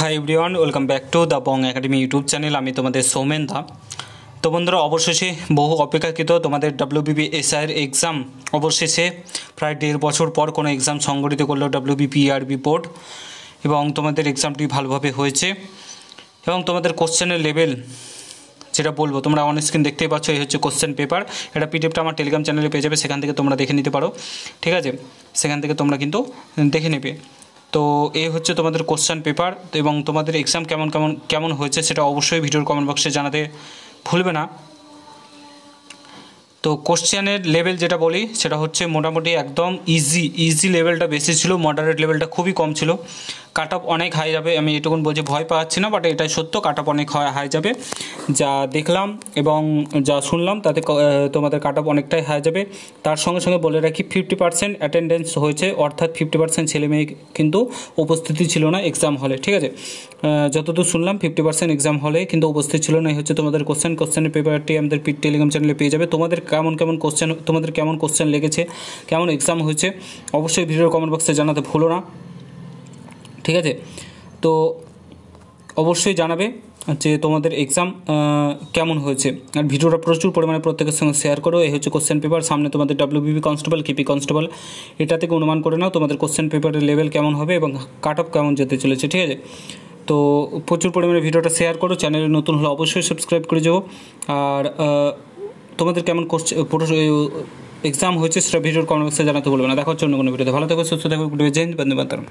Hi everyone, welcome back to the Bong academy YouTube channel. আমি তোমাদের সৌমেন দা। তো বন্ধুরা, অবশেষে বহু অপেক্ষাকৃত তোমাদের WBPSIর এক্সাম অবশেষে প্রায় 1.5 বছর পর কোনো এক্সাম সংগঠিত করলো WBPERB বোর্ড, এবং তোমাদের এক্সামটি ভালোভাবে হয়েছে। এবং তোমাদের কোশ্চেনের লেভেল যেটা বলবো, তোমরা অন স্ক্রিন দেখতেই পাচ্ছ, এই হচ্ছে কোশ্চেন পেপার। এটা পিডিএফটা আমার টেলিগ্রাম চ্যানেলে পেয়ে যাবে, সেখান থেকে তোমরা দেখে নিতে পারো। ঠিক আছে, সেখান থেকে তোমরা কিন্তু দেখে নেবে। তো এই হচ্ছে তোমাদের কোশ্চেন পেপার, এবং তোমাদের এক্সাম কেমন হয়েছে সেটা অবশ্যই ভিডিওর কমেন্ট বক্সে জানাতে ভুলবে না। তো কোশ্চেনের লেভেল যেটা বলি সেটা হচ্ছে মোটামুটি একদম ইজি লেভেলটা বেশি ছিল, মডারেট লেভেলটা খুবই কম ছিল। কাট অফ অনেক হাই যাবে, আমি এটুকুন বলছি, ভয় পাচ্ছি না, বাট এটাই সত্য, কাট অফ অনেক হাই যাবে। যা দেখলাম এবং যা শুনলাম তাতে তোমাদের কাট অফ অনেকটাই হাই যাবে। তার সঙ্গে সঙ্গে বলে রাখি, 50% অ্যাটেন্ডেন্স হয়েছে, অর্থাৎ 50% ছেলেমেয়ে কিন্তু উপস্থিতি ছিল না এক্সাম হলে। ঠিক আছে, যতদূর শুনলাম 50% এক্সাম হলে কিন্তু উপস্থিত ছিল না। এই হচ্ছে তোমাদের কোশ্চেনের পেপারটি আমাদের টেলিগ্রাম চ্যানেলে পেয়ে যাবে। তোমাদের কেমন কোশ্চেন লেগেছে, কেমন এক্সাম হয়েছে অবশ্যই ভিডিওর কমেন্ট বক্সে জানাতে ভুলো না। ঠিক আছে, তো অবশ্যই জানাবে যে তোমাদের এক্সাম কেমন হয়েছে, আর ভিডিওটা প্রচুর পরিমাণে প্রত্যেকের সঙ্গে শেয়ার করো। এই হচ্ছে কোশ্চেন পেপার, সামনে তোমাদের WBP কনস্টেবল, KP কনস্টেবল, এটা থেকে অনুমান করে নাও তোমাদের কোশ্চেন পেপারের লেভেল কেমন হবে এবং কাট অফ কেমন যেতে চলেছে। ঠিক আছে, তো প্রচুর পরিমাণে ভিডিওটা শেয়ার করো। চ্যানেলে নতুন হলে অবশ্যই সাবস্ক্রাইব করে যাও। আর তোমাদের কেমন এক্সাম হয়েছে সেটা ভিডিওর কমেন্ট বক্সে জানাতে বলবে না। দেখা হচ্ছে অন্য কোনো ভিডিওতে। ভালো থেকো, সুস্থ থেকো, গুড বাই, জয় হিন্দ, বন্দে মাতরম।